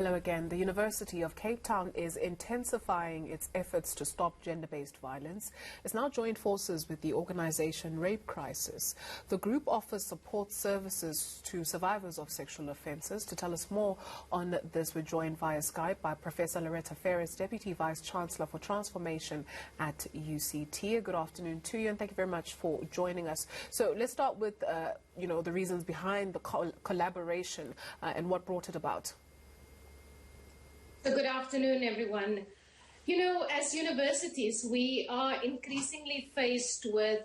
Hello again. The University of Cape Town is intensifying its efforts to stop gender-based violence. It's now joined forces with the organization Rape Crisis. The group offers support services to survivors of sexual offences. To tell us more on this, we're joined via Skype by Professor Loretta Feris, Deputy Vice-Chancellor for Transformation at UCT. Good afternoon to you, and thank you very much for joining us. So let's start with, the reasons behind the collaboration and what brought it about. So good afternoon, everyone. You know, as universities, we are increasingly faced with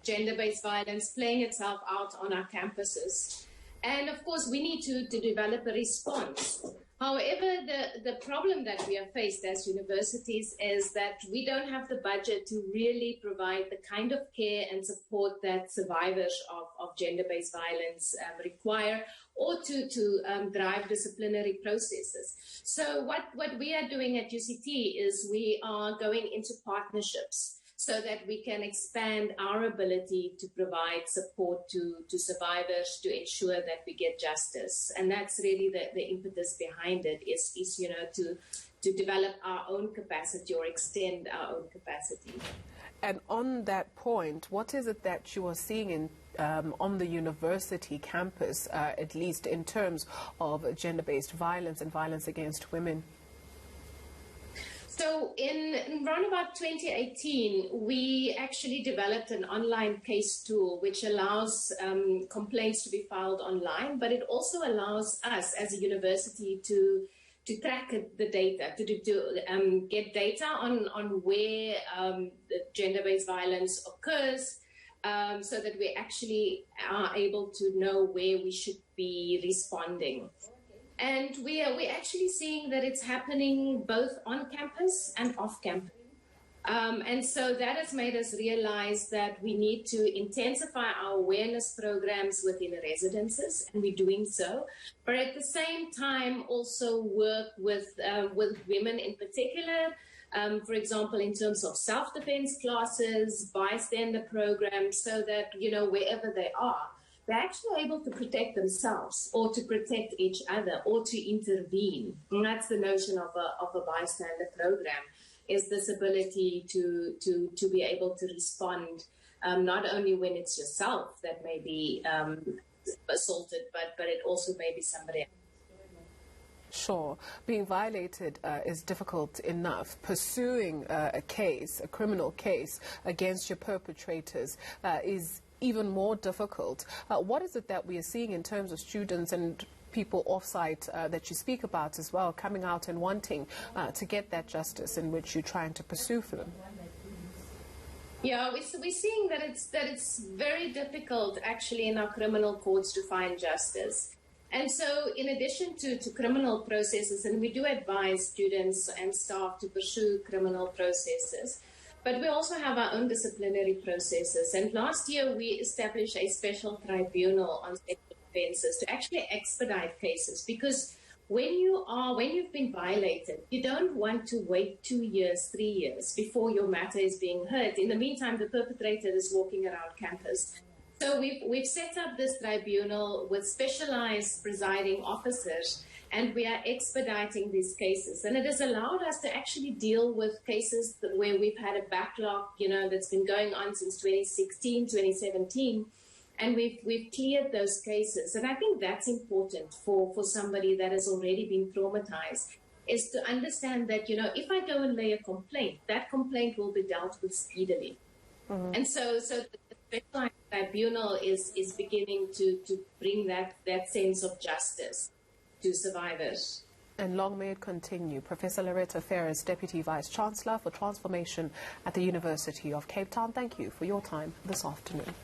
gender-based violence playing itself out on our campuses. And of course, we need to develop a response. However, the problem that we are faced as universities is that we don't have the budget to really provide the kind of care and support that survivors of gender-based violence require, or to drive disciplinary processes. So what we are doing at UCT is we are going into partnerships so that we can expand our ability to provide support to survivors to ensure that we get justice. And that's really the impetus behind it is to develop our own capacity or extend our own capacity. And on that point, what is it that you are seeing on the university campus, at least in terms of gender-based violence and violence against women? So in around about 2018, we actually developed an online case tool which allows complaints to be filed online, but it also allows us as a university to track the data, to get data on where the gender-based violence occurs, so that we actually are able to know where we should be responding. And we're actually seeing that it's happening both on campus and off campus. And so that has made us realize that we need to intensify our awareness programs within the residences, and we're doing so. But at the same time, also work with women in particular, for example, in terms of self-defense classes, bystander programs, so that, wherever they are, they're actually able to protect themselves or to protect each other or to intervene. And that's the notion of a bystander program, is this ability to be able to respond, not only when it's yourself that may be assaulted, but it also may be somebody else. Sure. Being violated is difficult enough. Pursuing a criminal case against your perpetrators is even more difficult. What is it that we are seeing in terms of students and people off-site that you speak about as well, coming out and wanting to get that justice in which you're trying to pursue for them? Yeah, we're seeing that it's very difficult actually in our criminal courts to find justice. And so in addition to criminal processes, and we do advise students and staff to pursue criminal processes, but we also have our own disciplinary processes. And last year we established a special tribunal on sexual offences to actually expedite cases, because when you've been violated, you don't want to wait 2 years, 3 years before your matter is being heard. In the meantime, the perpetrator is walking around campus. So we've set up this tribunal with specialized presiding officers, and we are expediting these cases. And it has allowed us to actually deal with cases where we've had a backlog, that's been going on since 2016, 2017, and we've cleared those cases. And I think that's important for somebody that has already been traumatized, is to understand that, if I go and lay a complaint, that complaint will be dealt with speedily. Mm-hmm. And so the specialized tribunal is beginning to bring that sense of justice to survivors. And long may it continue. Professor Loretta Feris, Deputy Vice-Chancellor for Transformation at the University of Cape Town, thank you for your time this afternoon.